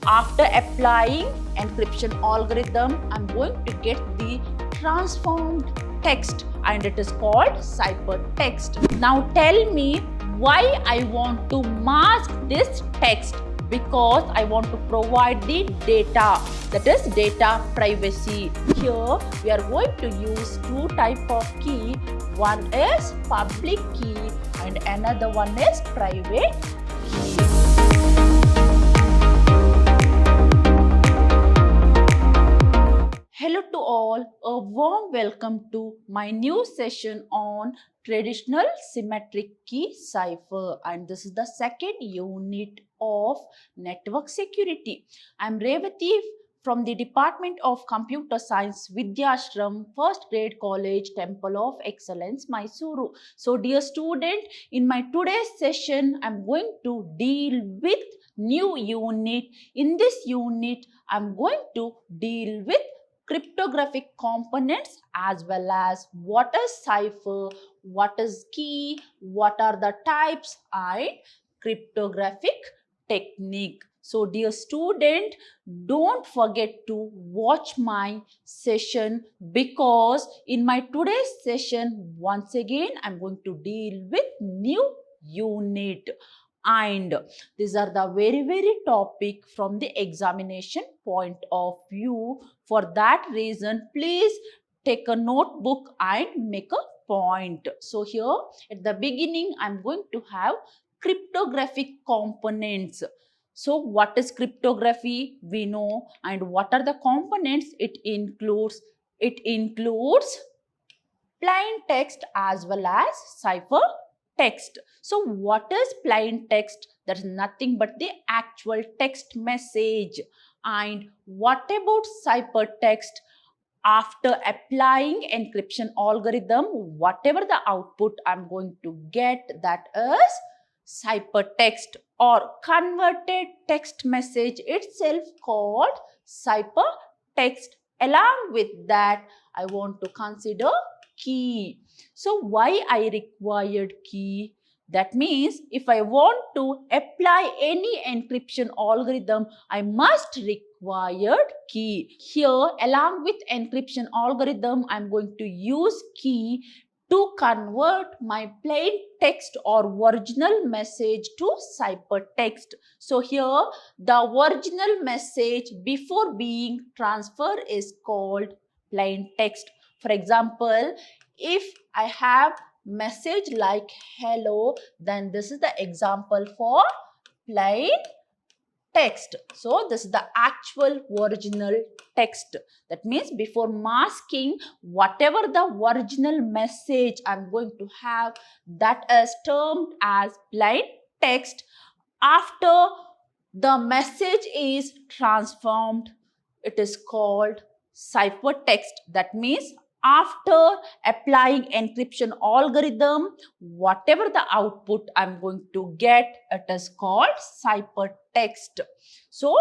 After applying encryption algorithm, I'm going to get the transformed text and it is called ciphertext. Now tell me why I want to mask this text. Because I want to provide the data, that is data privacy. Here we are going to use two types of key. One is public key and another one is private key. Hello to all, a warm welcome to my new session on traditional symmetric key cipher, and this is the second unit of network security. I am Revati from the Department of Computer Science, Vidhyaashram, first grade college, Temple of Excellence, MYSURU. So dear student, in my today's session, I am going to deal with new unit. In this unit, I am going to deal with cryptographic components as well as what is cipher, what is key, what are the types and cryptographic technique. So dear student, don't forget to watch my session because in my today's session, once again, I'm going to deal with new unit. And these are the very topic from the examination point of view. For that reason, please take a notebook and make a point. So here at the beginning, I'm going to have cryptographic components. So what is cryptography? We know. And what are the components? It includes plain text as well as cipher text. So what is plain text? That is nothing but the actual text message. And what about ciphertext? After applying encryption algorithm, whatever the output I'm going to get, that is ciphertext or converted text message itself called ciphertext. Along with that, I want to consider key. So why I required key? That means if I want to apply any encryption algorithm, I must require key. Here, along with encryption algorithm, I'm going to use key to convert my plain text or original message to ciphertext. So here, the original message before being transferred is called plain text. For example, if I have message like hello, then this is the example for plain text. So this is the actual original text. That means before masking whatever the original message I'm going to have, that is termed as plain text. After the message is transformed, it is called ciphertext. That means after applying encryption algorithm, whatever the output I'm going to get, it is called ciphertext. So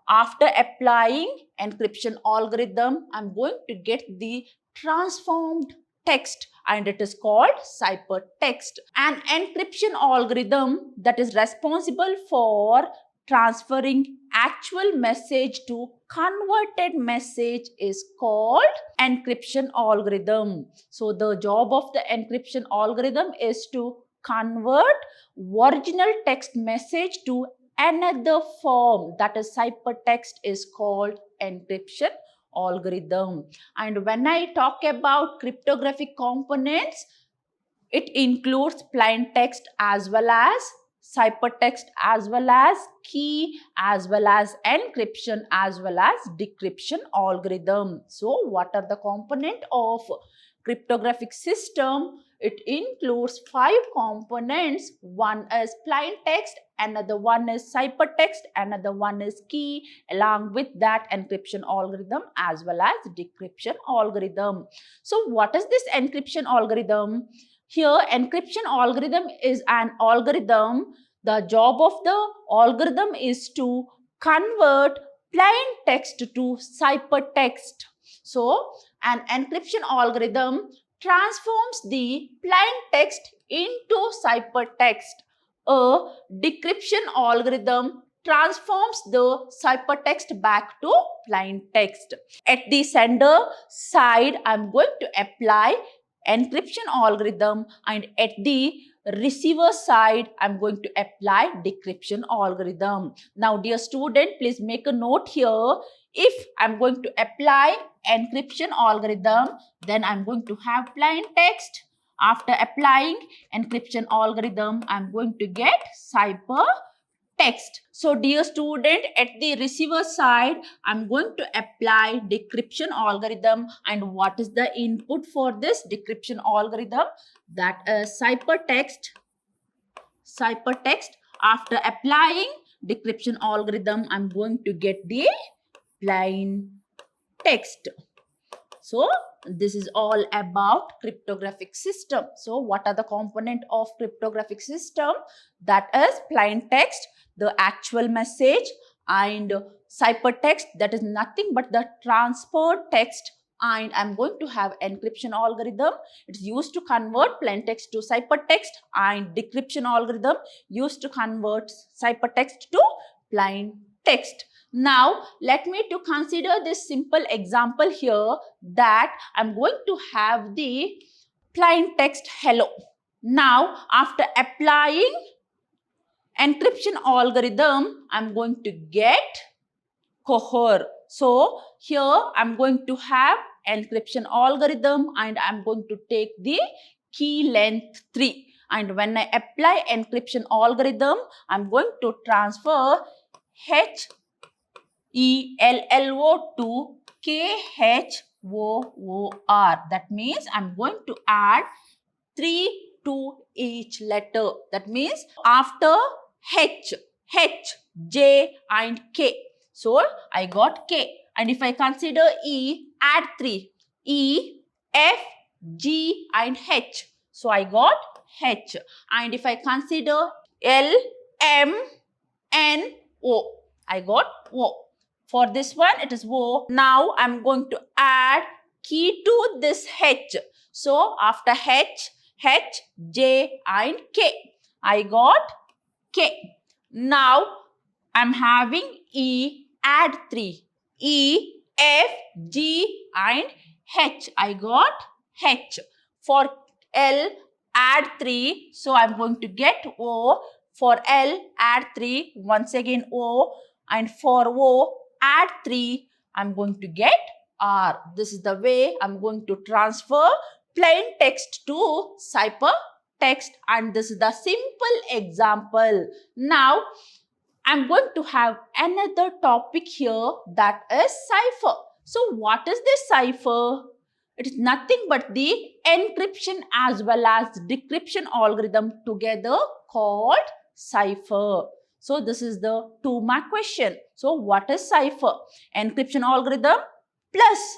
after applying encryption algorithm, I'm going to get the transformed text and it is called ciphertext. An encryption algorithm that is responsible for transferring actual message to converted message is called encryption algorithm. So the job of the encryption algorithm is to convert original text message to another form, that is ciphertext, is called encryption algorithm. And when I talk about cryptographic components, it includes plain text as well as ciphertext as well as key as well as encryption as well as decryption algorithm. So what are the components of cryptographic system? It includes 5 components. One is plain text, another one is ciphertext, another one is key, along with that encryption algorithm as well as decryption algorithm. So what is this encryption algorithm? Here, encryption algorithm is an algorithm. The job of the algorithm is to convert plain text to ciphertext. So, an encryption algorithm transforms the plain text into ciphertext. A decryption algorithm transforms the ciphertext back to plain text. At the sender side, I'm going to apply encryption algorithm, and at the receiver side, I'm going to apply decryption algorithm. Now, dear student, please make a note here. If I'm going to apply encryption algorithm, then I'm going to have plain text. After applying encryption algorithm, I'm going to get cipher text. So dear student, at the receiver side, I'm going to apply decryption algorithm. And what is the input for this decryption algorithm? That is ciphertext. After applying decryption algorithm, I'm going to get the plain text. So this is all about cryptographic system. So what are the component of cryptographic system? That is plain text, the actual message, and ciphertext, that is nothing but the transferred text. And I'm going to have encryption algorithm. It's used to convert plain text to ciphertext, and decryption algorithm used to convert ciphertext to plain text. Now, let me to consider this simple example here, that I'm going to have the plain text hello. Now, after applying encryption algorithm, I'm going to get coher. So, here I'm going to have encryption algorithm, and I'm going to take the key length 3. And when I apply encryption algorithm, I'm going to transfer HELLO to KHOOR. That means I'm going to add 3 to each letter. That means after H, J and K. So I got K. And if I consider E, add 3. E, F, G and H. So I got H. And if I consider L, M, N, O, I got O. For this one, it is O. Now, I'm going to add key to this H. So, after H, J and K. I got K. Now, I'm having E, add 3. E, F, G and H. I got H. For L, add 3. So, I'm going to get O. For L, add 3. Once again, O. And for O, add 3. I'm going to get R. This is the way I'm going to transfer plain text to cipher text. And this is the simple example. Now, I'm going to have another topic here, that is cipher. So, what is this cipher? It is nothing but the encryption as well as decryption algorithm together called cipher. So, this is the 2-mark question. So, what is cipher? Encryption algorithm plus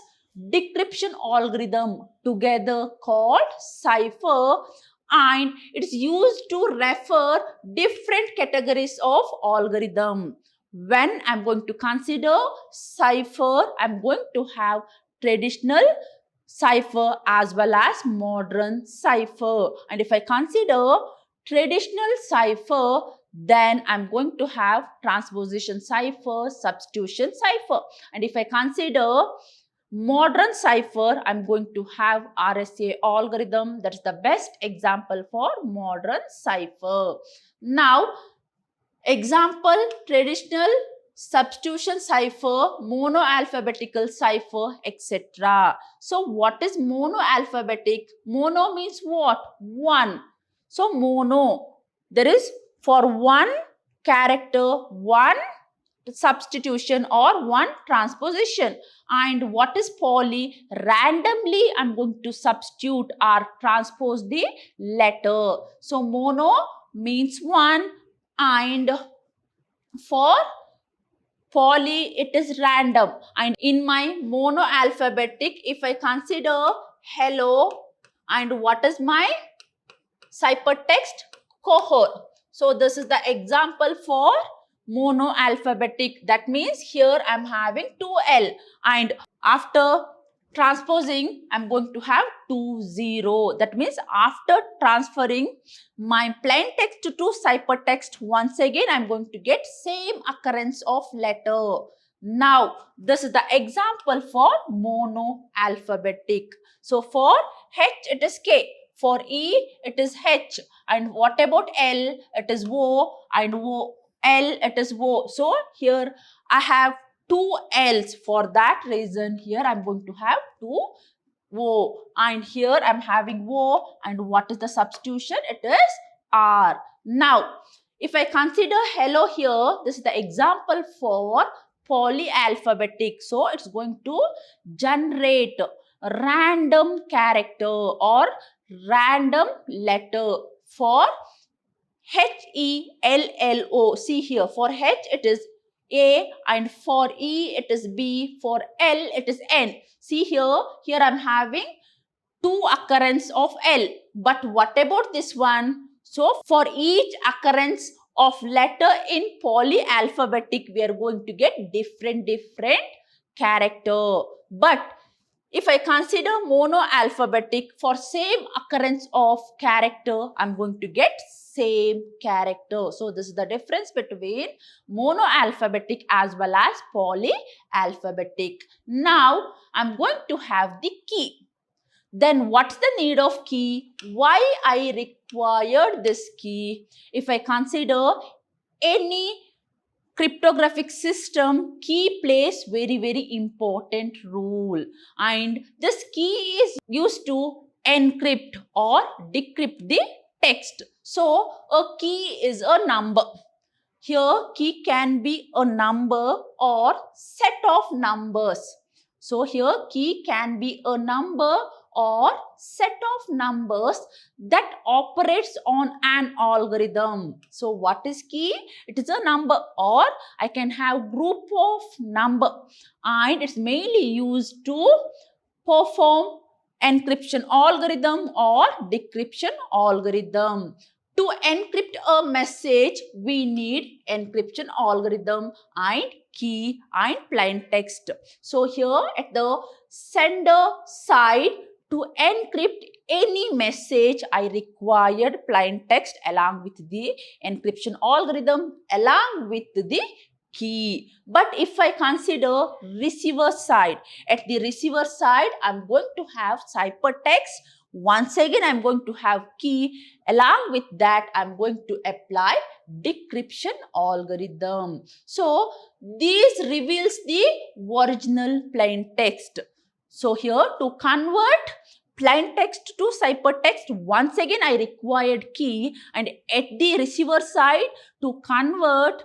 decryption algorithm together called cipher, and it's used to refer different categories of algorithm. When I'm going to consider cipher, I'm going to have traditional cipher as well as modern cipher. And if I consider traditional cipher, then I'm going to have transposition cipher, substitution cipher. And if I consider modern cipher, I'm going to have RSA algorithm. That is the best example for modern cipher. Now, example, traditional, substitution cipher, monoalphabetical cipher, etc. So, what is monoalphabetic? Mono means what? One. So, mono, there is for one character, one substitution or one transposition. And what is poly? Randomly, I'm going to substitute or transpose the letter. So, mono means one, and for poly, it is random. And in my monoalphabetic, if I consider hello, and what is my ciphertext? Cohort. So, this is the example for monoalphabetic. That means here I am having 2L, and after transposing, I'm going to have 2, 0. That means after transferring my plain text to ciphertext, once again I'm going to get same occurrence of letter. Now, this is the example for monoalphabetic. So, for H it is K, for E it is H, and what about L? It is O, and L it is O. So, here I have 2 L's. For that reason, here I'm going to have 2 O, and here I'm having O, and what is the substitution? It is R. Now, if I consider hello here, this is the example for polyalphabetic. So, it's going to generate random character or random letter for HELLO. See here, for H it is A, and for E it is B, for L it is N. See here, I'm having 2 occurrence of L. But what about this one? So, for each occurrence of letter in polyalphabetic, we are going to get different character. But if I consider monoalphabetic, for same occurrence of character, I'm going to get same character. So, this is the difference between monoalphabetic as well as polyalphabetic. Now, I'm going to have the key. Then what's the need of key? Why I required this key? If I consider any cryptographic system, key plays very important role, and this key is used to encrypt or decrypt the text. So a key is a number. Here key can be a number or set of numbers. So here key can be a number or set of numbers that operates on an algorithm. So what is key? It is a number, or I can have group of number, and it's mainly used to perform encryption algorithm or decryption algorithm. To encrypt a message, we need encryption algorithm and key and plain text. So here at the sender side, to encrypt any message, I required plain text along with the encryption algorithm along with the key. But if I consider receiver side, at the receiver side, I'm going to have ciphertext. Once again, I'm going to have key. Along with that, I'm going to apply decryption algorithm. So, this reveals the original plain text. So, here to convert plain text to ciphertext, once again I required key, and at the receiver side to convert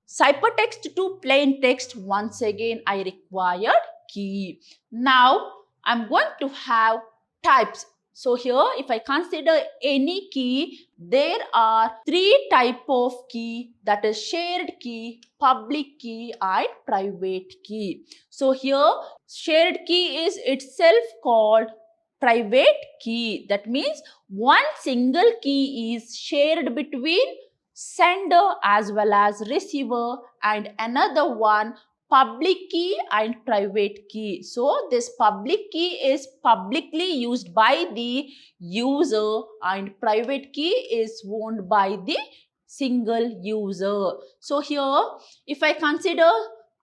ciphertext to plain text, once again I required key. Now, I'm going to have types. So here, if I consider any key, there are 3 types of key, that is shared key, public key and private key. So here, shared key is itself called private key. That means one single key is shared between sender as well as receiver, and another one public key and private key. So, this public key is publicly used by the user, and private key is owned by the single user. So, here if I consider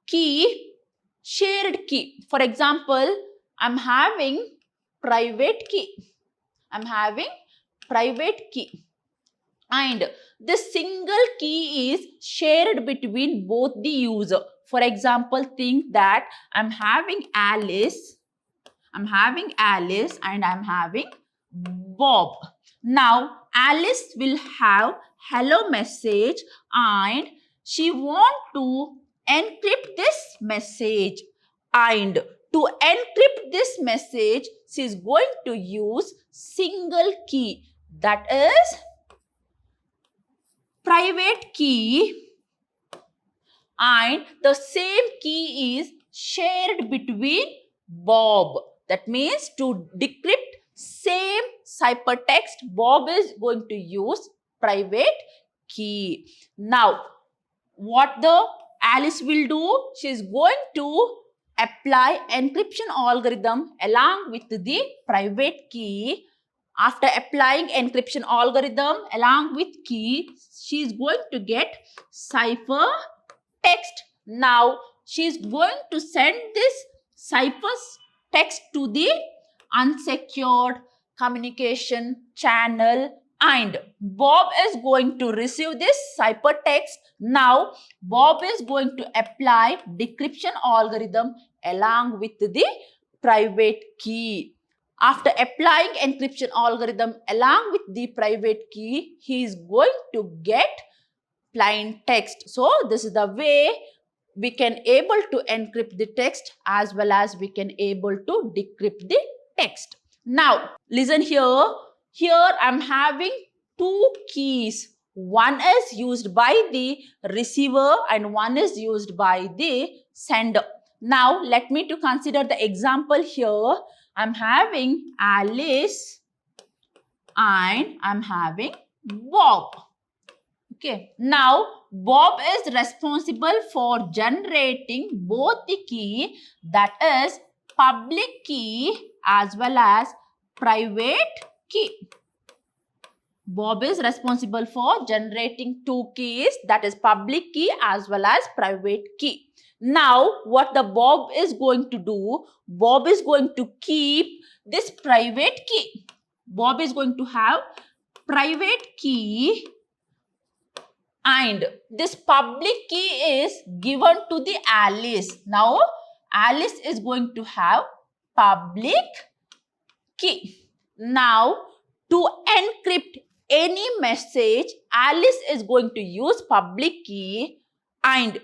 key, shared key, for example, I'm having private key. And this single key is shared between both the user. For example, think that I'm having Alice and I'm having Bob. Now, Alice will have hello message and she want to encrypt this message. And to encrypt this message, she is going to use single key, that is private key, and the same key is shared between Bob. That means to decrypt same ciphertext, Bob is going to use private key. Now, what the Alice will do? She is going to apply encryption algorithm along with the private key. After applying encryption algorithm along with key, she is going to get cipher text. Now she is going to send this cipher text to the unsecured communication channel, and Bob is going to receive this ciphertext. Now Bob is going to apply decryption algorithm along with the private key. After applying encryption algorithm along with the private key, he is going to get plain text. So this is the way we can able to encrypt the text as well as we can able to decrypt the text. Now listen here. Here I'm having two keys. One is used by the receiver and one is used by the sender. Now let me to consider the example here. I'm having Alice and I'm having Bob. Okay. Now Bob is responsible for generating both the key, that is public key as well as private key. Bob is responsible for generating two keys, that is public key as well as private key. Now what the Bob is going to do, Bob is going to keep this private key. Bob is going to have private key and this public key is given to the Alice. Now Alice is going to have public key. Now to encrypt any message, Alice is going to use public key, and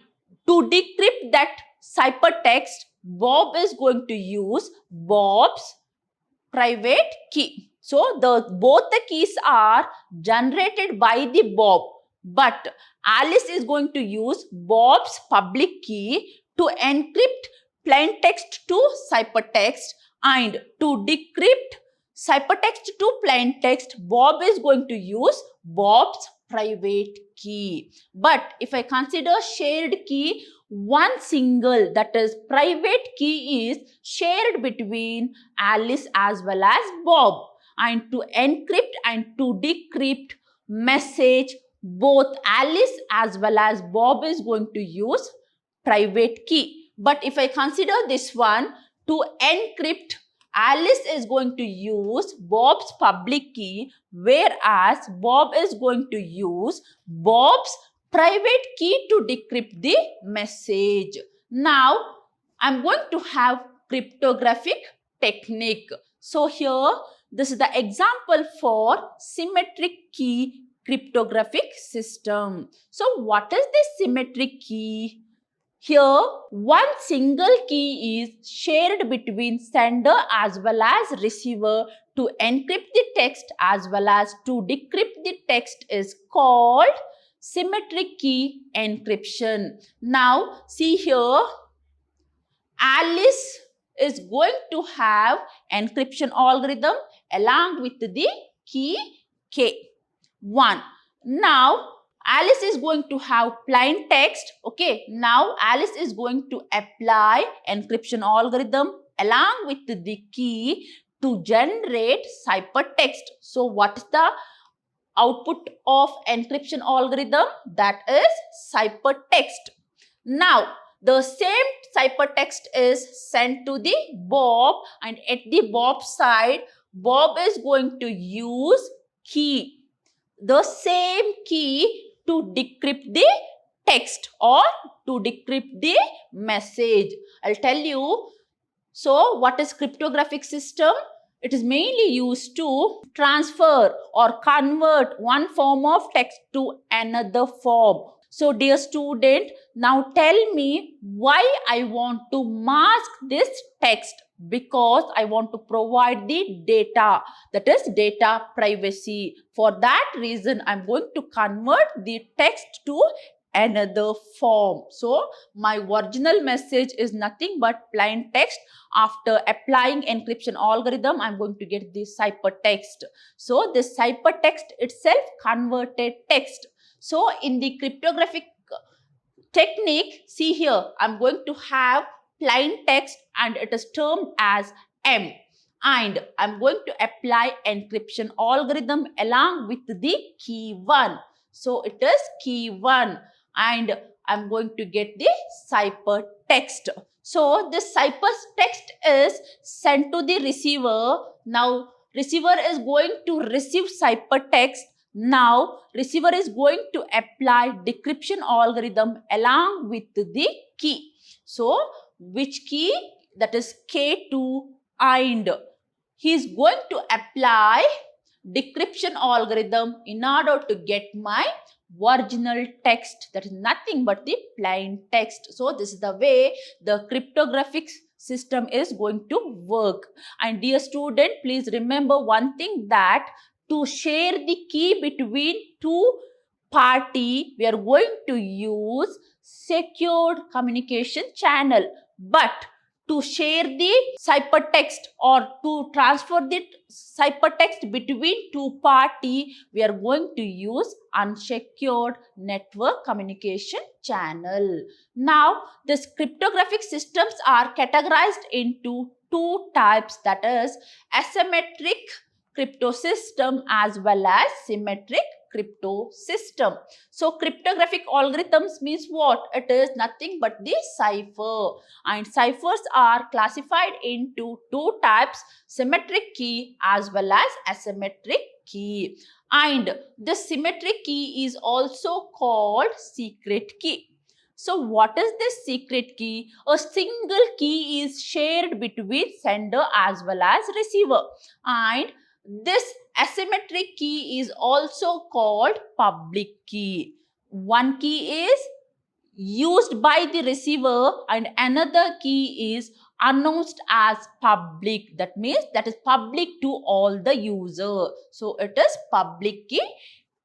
to decrypt that ciphertext, Bob is going to use Bob's private key. So both the keys are generated by the Bob, but Alice is going to use Bob's public key to encrypt plain text to ciphertext, and to decrypt ciphertext to plain text, Bob is going to use Bob's private key. But if I consider shared key, one single, that is private key, is shared between Alice as well as Bob. And to encrypt and to decrypt message, both Alice as well as Bob is going to use private key. But if I consider this one, to encrypt, Alice is going to use Bob's public key, whereas Bob is going to use Bob's private key to decrypt the message. Now, I'm going to have cryptographic technique. So here, this is the example for symmetric key cryptographic system. So what is this symmetric key? Here, one single key is shared between sender as well as receiver to encrypt the text as well as to decrypt the text is called symmetric key encryption. Now, see here, Alice is going to have encryption algorithm along with the key K1. Now, Alice is going to have plain text. Okay, now Alice is going to apply encryption algorithm along with the key to generate ciphertext. So what is the output of encryption algorithm? That is ciphertext. Now the same ciphertext is sent to the Bob, and at the Bob side, Bob is going to use key, the same key, to decrypt the text or to decrypt the message. I'll tell you. So what is cryptographic system? It is mainly used to transfer or convert one form of text to another form. So dear student, now tell me why I want to mask this text. Because I want to provide the data, that is data privacy. For that reason, I'm going to convert the text to another form. So my original message is nothing but plain text. After applying encryption algorithm, I'm going to get the ciphertext. So this ciphertext itself converted text. So in the cryptographic technique, see here, I'm going to have plain text and it is termed as M. And I'm going to apply encryption algorithm along with the key 1. So it is key 1 and I'm going to get the cipher text. So this cipher text is sent to the receiver. Now receiver is going to receive cipher text. Now receiver is going to apply decryption algorithm along with the key. So which key? That is K2, and he is going to apply decryption algorithm in order to get my original text, that is nothing but the plain text. So this is the way the cryptographic system is going to work. And dear student, please remember one thing, that to share the key between two party, we are going to use secured communication channel. But to share the ciphertext or to transfer the ciphertext between two party, we are going to use unsecured network communication channel. Now, these cryptographic systems are categorized into two types, that is asymmetric crypto system as well as symmetric crypto system. So cryptographic algorithms means what? It is nothing but the cipher, and ciphers are classified into two types, symmetric key as well as asymmetric key. And the symmetric key is also called secret key. So what is this secret key? A single key is shared between sender as well as receiver, and this asymmetric key is also called public key. One key is used by the receiver and another key is announced as public. That means that is public to all the user. So it is public key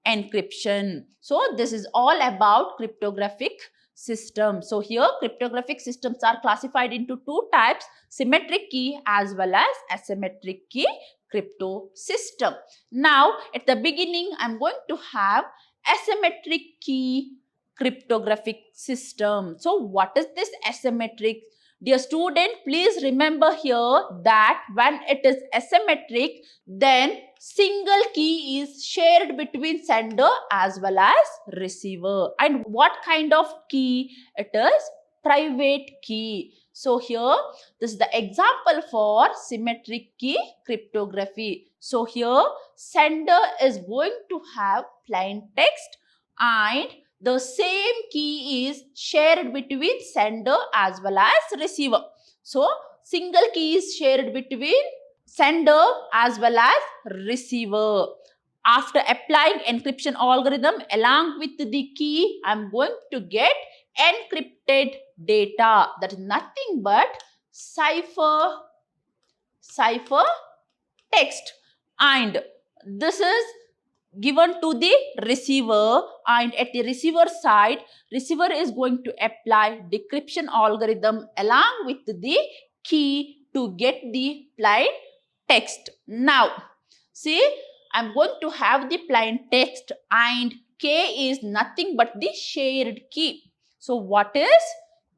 encryption. So this is all about cryptographic system. So here cryptographic systems are classified into two types, symmetric key as well as asymmetric key crypto system. Now at the beginning I'm going to have asymmetric key cryptographic system. So what is this asymmetric? Dear student, please remember here that when it is asymmetric, then single key is shared between sender as well as receiver. And what kind of key it is? Private key. So here, this is the example for symmetric key cryptography. So here, sender is going to have plain text and the same key is shared between sender as well as receiver. So, single key is shared between sender as well as receiver. After applying encryption algorithm along with the key, I am going to get encrypted data. That is nothing but cipher text, and this is given to the receiver, and at the receiver side, receiver is going to apply decryption algorithm along with the key to get the plain text. Now, see, I'm going to have the plain text and K is nothing but the shared key. So, what is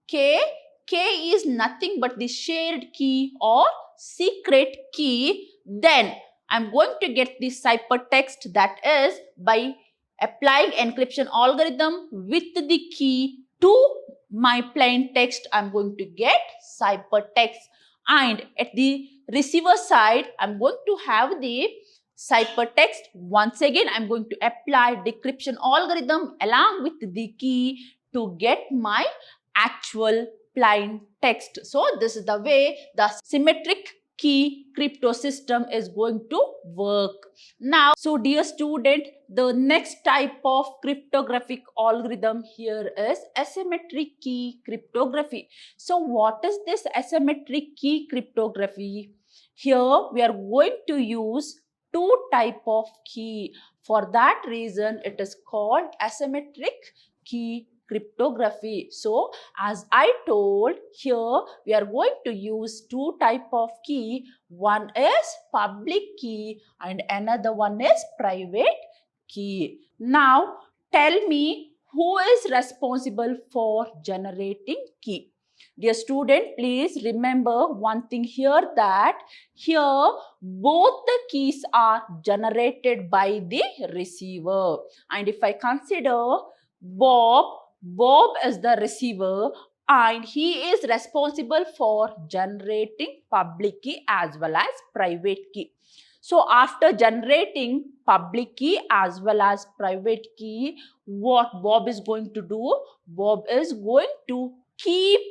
K? K is nothing but the shared key or secret key. Then I'm going to get the ciphertext, that is by applying encryption algorithm with the key to my plain text, I'm going to get ciphertext. And at the receiver side, I'm going to have the ciphertext. Once again, I'm going to apply decryption algorithm along with the key to get my actual plain text. So this is the way the symmetric key crypto system is going to work. Now, so dear student, the next type of cryptographic algorithm here is asymmetric key cryptography. So what is this asymmetric key cryptography? Here we are going to use two type of key. For that reason, it is called asymmetric key cryptography. So as I told, here we are going to use two type of key. One is public key and another one is private key. Now tell me, who is responsible for generating key? Dear student, please remember one thing here, that here both the keys are generated by the receiver. And if I consider Bob is the receiver and he is responsible for generating public key as well as private key. So after generating public key as well as private key, what Bob is going to do? Bob is going to keep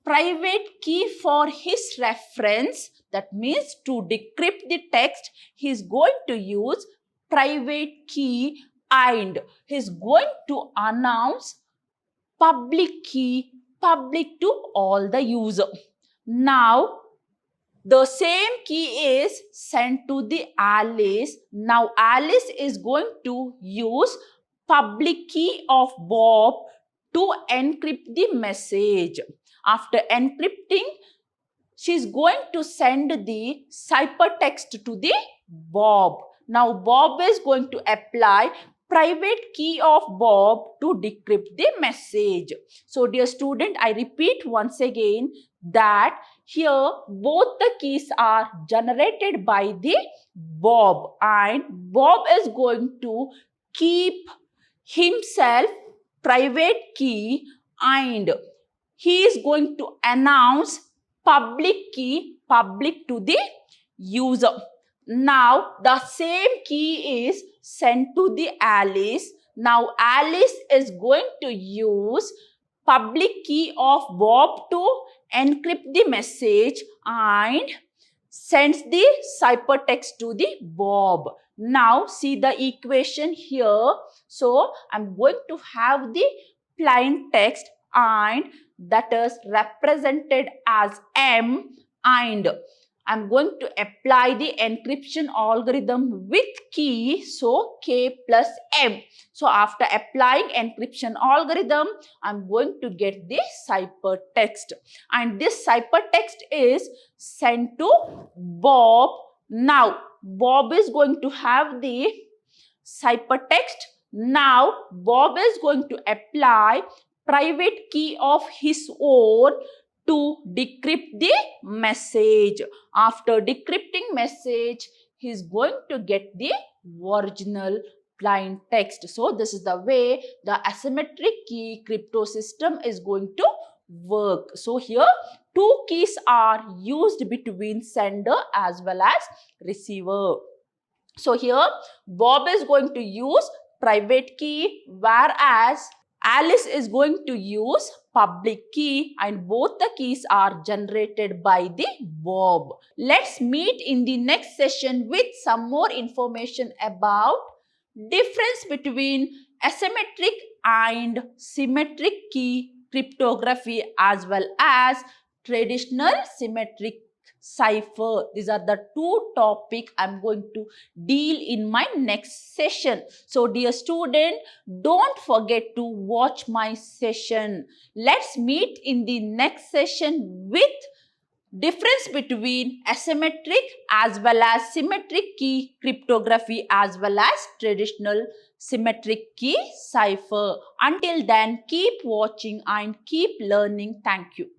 private key for his reference. That means to decrypt the text, he is going to use private key and he is going to announce public key public to all the user. Now, the same key is sent to the Alice. Now, Alice is going to use public key of Bob to encrypt the message. After encrypting, she is going to send the ciphertext to the Bob. Now, Bob is going to apply private key of Bob to decrypt the message. So, dear student, I repeat once again that here both the keys are generated by the Bob and Bob is going to keep himself private key and he is going to announce public key public to the user. Now, the same key is sent to the Alice. Now, Alice is going to use public key of Bob to encrypt the message and sends the ciphertext to the Bob. Now, see the equation here. So, I'm going to have the plain text and that is represented as M, and I'm going to apply the encryption algorithm with key, so K plus M. So after applying encryption algorithm, I'm going to get the ciphertext. And this ciphertext is sent to Bob. Now, Bob is going to have the ciphertext. Now, Bob is going to apply private key of his own to decrypt the message. After decrypting message, he is going to get the original plain text. So, this is the way the asymmetric key crypto system is going to work. So, here two keys are used between sender as well as receiver. So, here Bob is going to use private key, whereas Alice is going to use public key, and both the keys are generated by the Bob. Let's meet in the next session with some more information about difference between asymmetric and symmetric key cryptography as well as traditional symmetric cipher. These are the two topics I'm going to deal in my next session. So, dear student, don't forget to watch my session. Let's meet in the next session with difference between asymmetric as well as symmetric key cryptography as well as traditional symmetric key cipher. Until then, keep watching and keep learning. Thank you.